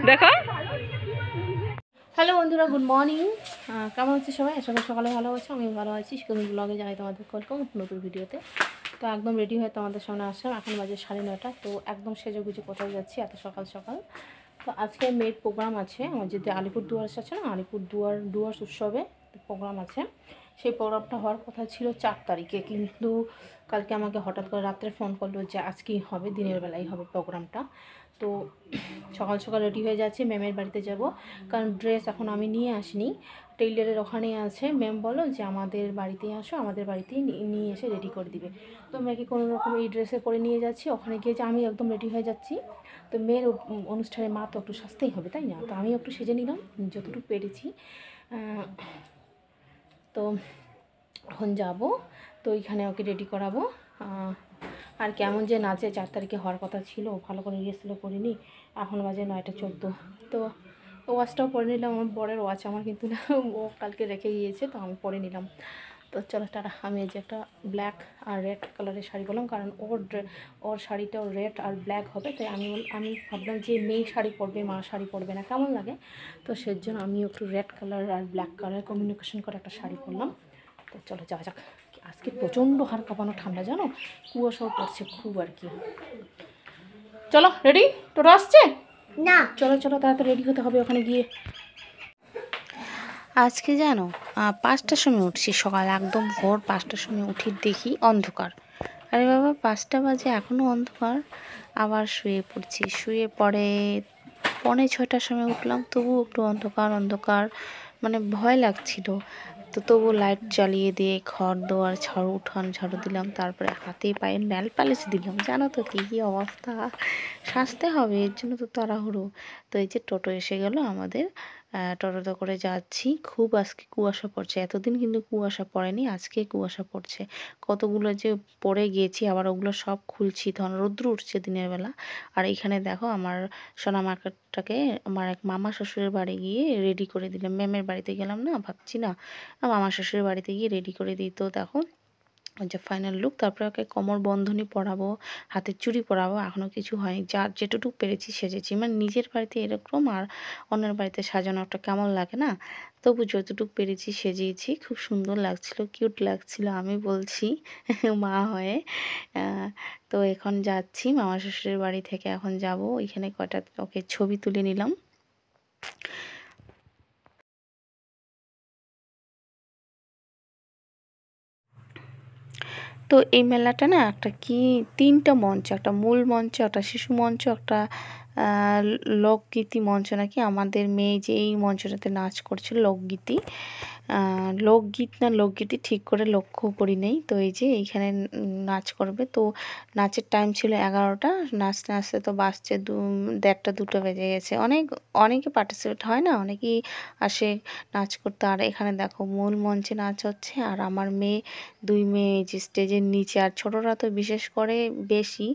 দেখো। হ্যালো বন্ধুরা, good morning. কেমন হচ্ছে সবাই? সকাল সকালে ভালো আছে, আমি ভালো আছি। শিকুন ব্লগে জানাই তোমাদের ওয়েলকাম নতুন ভিডিওতে। তো একদম রেডি হয়ে তোমাদের সামনে আসলাম। এখন বাজে 9:30। তো একদম সেজেগুজে কোথায় যাচ্ছি এত সকাল সকাল? তো আজকে মেয়ের প্রোগ্রাম আছে আমার, যেতে আলিপুরদুয়ার আছে না, আলিপুরদুয়ার উৎসবে প্রোগ্রাম আছে। সেই প্রোগ্রামটা হওয়ার কথা ছিল 4 তারিখে, কিন্তু কালকে আমাকে হঠাৎ করে রাত্রে ফোন করলো যে আজকেই হবে, দিনের বেলায় হবে প্রোগ্রামটা। তো সকাল সকাল রেডি হয়ে যাচ্ছি, ম্যামের বাড়িতে যাব। কারণ ড্রেস এখন আমি নিয়ে আসিনি, টেইলারের ওখানেই আছে। ম্যাম বলো যে আমাদের বাড়িতেই আসো, আমাদের বাড়িতেই নিয়ে এসে রেডি করে দিবে। তো মেয়েকে কোনো রকম এই ড্রেসে করে নিয়ে যাচ্ছি। ওখানে গিয়ে যে আমি একদম রেডি হয়ে যাচ্ছি। তো মেয়ের অনুষ্ঠানে মা তো একটু সাজতেই হবে, তাই না? তো আমি একটু সেজে নিলাম যতটুকু পেরেছি। তো এখন যাব, তো ওইখানে ওকে রেডি করাবো। আর কেমন যে নাচে 4 তারিখে হওয়ার কথা ছিল, ভালো করে রিহার্সালও করিনি। এখন বাজে 9:14। তো ওয়াচটাও পরে নিলাম, আমার বরের ওয়াচ আমার কিন্তু না, ও কালকে রেখে গিয়েছে, তো আমি পরে নিলাম। তো চলো টাটা। আমি এই যে একটা ব্ল্যাক আর রেড কালারের শাড়ি বললাম, কারণ ওর শাড়িটাও রেড আর ব্ল্যাক হবে। তাই আমি ভাবলাম যে মেয়ে শাড়ি পরবে, মা শাড়ি পরবে না, কেমন লাগে? তো সেজন্য আমি একটু রেড কালার আর ব্ল্যাক কালার কমিউনিকেশন করে একটা শাড়ি পরলাম। তো চলো যাওয়া যাক। আজকে প্রচণ্ড হাড় কাঁপানো ঠান্ডা, জানো, কুয়াশাও পড়ছে খুব আর কি। চলো রেডি, টোটো আসছে না? চলো চলো তাড়াতাড়ি রেডি হতে হবে ওখানে গিয়ে। আজকে জানো 5টার সময় উঠছি, সকাল একদম ভোর 5টার সময় উঠি, দেখি অন্ধকার। আরে বাবা, 5টা বাজে এখনও অন্ধকার। আবার শুয়ে পড়ছি, শুয়ে পড়ে 5:45টার সময় উঠলাম, তবু একটু অন্ধকার অন্ধকার, মানে ভয় লাগছিল। তো তবু লাইট জ্বালিয়ে দিয়ে ঘর দোয়ার উঠান ঝাড়ু দিলাম, তারপরে হাতে পায়ে নেল পালিশ দিলাম। জানো তো কী কী অবস্থা, সাজতে হবে, এর জন্য তো তাড়াহুড়ো। তো এই যে টোটো এসে গেল আমাদের, টোটোতে করে যাচ্ছি। খুব আজকে কুয়াশা পড়ছে, এতদিন কিন্তু কুয়াশা পড়েনি, আজকে কুয়াশা পড়ছে। কতগুলো যে পড়ে গিয়েছি, আবার ওগুলো সব খুলছি, তখন রৌদ্র উঠছে দিনের বেলা। আর এখানে দেখো আমার সোনামাটাকে আমার এক মামা শ্বশুরের বাড়ি গিয়ে রেডি করে দিলাম। ম্যামের বাড়িতে গেলাম না, ভাবছি না মামা শ্বশুরের বাড়িতে গিয়ে রেডি করে দিই। তো দেখো যে ফাইনাল লুক। তারপরে ওকে কোমর বন্ধনী পরাবো, হাতের চুড়ি পরাবো, এখনও কিছু হয়নি। যার যেটুকু পেরেছি সেজেছি, মানে নিজের বাড়িতে এরকম আর অন্যের বাড়িতে সাজানো একটা কেমন লাগে না? তবু যতটুকু পেরেছি সেজিয়েছি, খুব সুন্দর লাগছিল, কিউট লাগছিল, আমি বলছি মা হয়ে। তো এখন যাচ্ছি মামা শ্বশুরের বাড়ি থেকে, এখন যাব ওইখানে কয়টা ওকে ছবি তুলে নিলাম। তো এই মেলাটা না একটা কি 3টা মঞ্চ, একটা মূল মঞ্চ, একটা শিশু মঞ্চ, একটা লোকগীতি মঞ্চ নাকি। আমাদের মেয়ে যে এই মঞ্চটাতে নাচ করছিল, লোকগীতি, লোকগীত না লোকগীতি ঠিক করে লক্ষ্য করি নেই। তো এই যে এইখানে নাচ করবে। তো নাচের টাইম ছিল 11টা, নাচতে নাচতে তো বাজছে 1:30 2টা বেজে গেছে। অনেকে পার্টিসিপেট হয় না, অনেকেই আসে নাচ করতে। আর এখানে দেখো মূল মঞ্চে নাচ হচ্ছে, আর আমার মেয়ে, 2 মেয়ে যে স্টেজের নিচে। আর ছোটরা তো বিশেষ করে বেশি।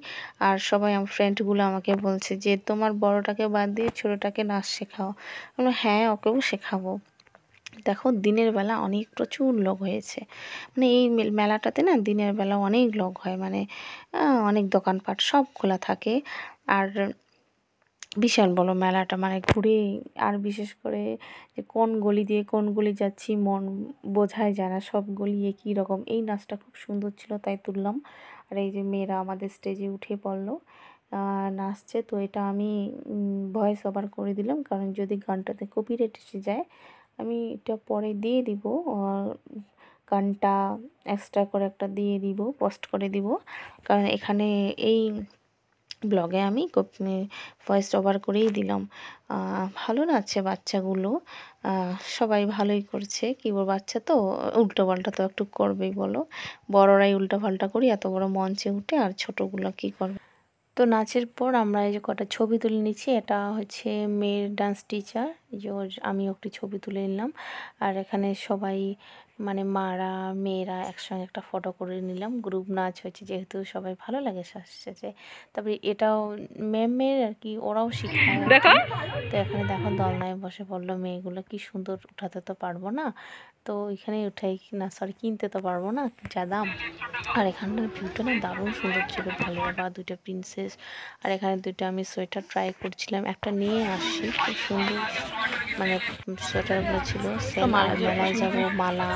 আর সবাই আমার ফ্রেন্ডগুলো আমাকে বলছে যে তোমার বড়টাকে বাদ দিয়ে ছোটটাকে নাচ শেখাও। আমি হ্যাঁ, ওকেও শেখাবো। দেখো দিনের বেলা অনেক প্রচুর লোক হয়েছে, মানে এই মেলাটাতে না দিনের বেলা অনেক লোক হয়, মানে অনেক দোকানপাট সব খোলা থাকে। আর বিশাল বড় মেলাটা, মানে ঘুরে আর বিশেষ করে যে কোন গলি দিয়ে কোন গলি যাচ্ছি মন বোঝাই যায় না, সব গলি একই রকম। এই নাচটা খুব সুন্দর ছিল, তাই তুললাম। আর এই যে মেয়েরা আমাদের স্টেজে উঠে পড়লো, নাচছে। তো এটা আমি ভয়েস ওভার করে দিলাম, কারণ যদি গানটাতে কপিরাইট এসে যায় আমি এটা পরে দিয়ে দিব, গানটা এক্সট্রা করে একটা দিয়ে দিব, পোস্ট করে দিব। কারণ এখানে এই ব্লগে আমি ভয়েস ওভার করেই দিলাম। ভালো নাচছে বাচ্চাগুলো, সবাই ভালোই করছে। কী বল, বাচ্চা তো উল্টো পাল্টা তো একটু করবেই, বলো, বড়রাই উল্টো পাল্টা করি এত বড় মঞ্চে উঠে, আর ছোটোগুলো কী করবে। তো নাচের পর আমরা এই যে কটা ছবি তুলে নিচ্ছি। এটা হচ্ছে মেয়ের ডান্স টিচার, যে আমি একটি ছবি তুলে নিলাম। আর এখানে সবাই মানে মারা মেয়েরা একসঙ্গে একটা ফটো করে নিলাম। গ্রুপ নাচ হয়েছে যেহেতু সবাই ভালো লাগে সাজতে। তারপরে এটাও ম্যামের আর কি, ওরাও শিখায় আর কি। তো এখানে দেখো দোলনায় বসে পড়লো মেয়েগুলো, কি সুন্দর। উঠাতে তো পারবো না, তো এখানে উঠাই না, সরি কিনতে তো পারবো না, যা দাম। আর এখানটার ভিউটা না দারুণ সুন্দর ছিল, ঢালের বা দুইটা প্রিন্সেস। আর এখানে দুইটা আমি সোয়েটার ট্রাই করছিলাম, একটা নিয়ে আসছি, খুব সুন্দর মানে সোয়েটারগুলো ছিল সেল। আর মেলায় যাবো, মালা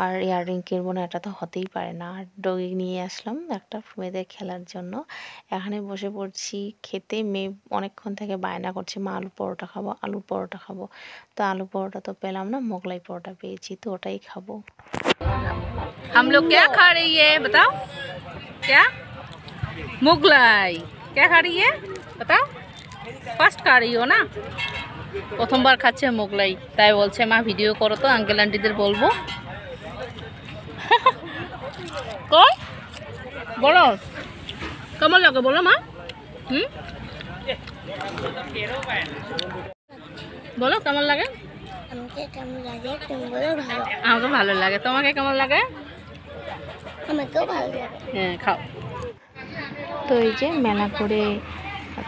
আর ইয়াররিং কিনবো না, এটা তো হতেই পারে না। আর ডগি নিয়ে আসলাম একটা মেয়েদের খেলার জন্য। এখানে বসে পড়ছি খেতে। মেয়ে অনেকক্ষণ থেকে বায়না করছে, মা আলু পরোটা খাবো, আলু পরোটা খাবো। তো আলু পরোটা তো পেলাম না, মোগলাই পরোটা পেয়েছি, তো ওটাই খাবো। हम लोग क्या खा रही है बताओ? क्या? मुगलाई। क्या खा रही है बताओ? ফার্স্ট খা রही हो না? প্রথমবার খাচ্ছে মোগলাই, তাই বলছে মা ভিডিও করো তো, আঙ্কেল আন্টিদের বলবো। কই বলো কেমন লাগে বলো মা। বলো কেমন লাগে? আমাকে কেমন লাগে তুমি বলো। ভালো, আমাকে ভালো লাগে। তোমাকে কেমন লাগে? আমাকেও ভালো লাগে। হ্যাঁ খাও। তো এই যে মেলা করে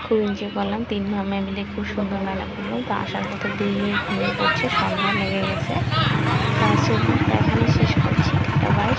খুব এনজয় করলাম, 3 মামা মিলে খুব সুন্দর মেলা করলাম। তো আসার কথা দিয়ে ঘুমিয়ে পড়ছে, সন্ধ্যা লেগে গেছে। তো এখানে শেষ করছি, বাই।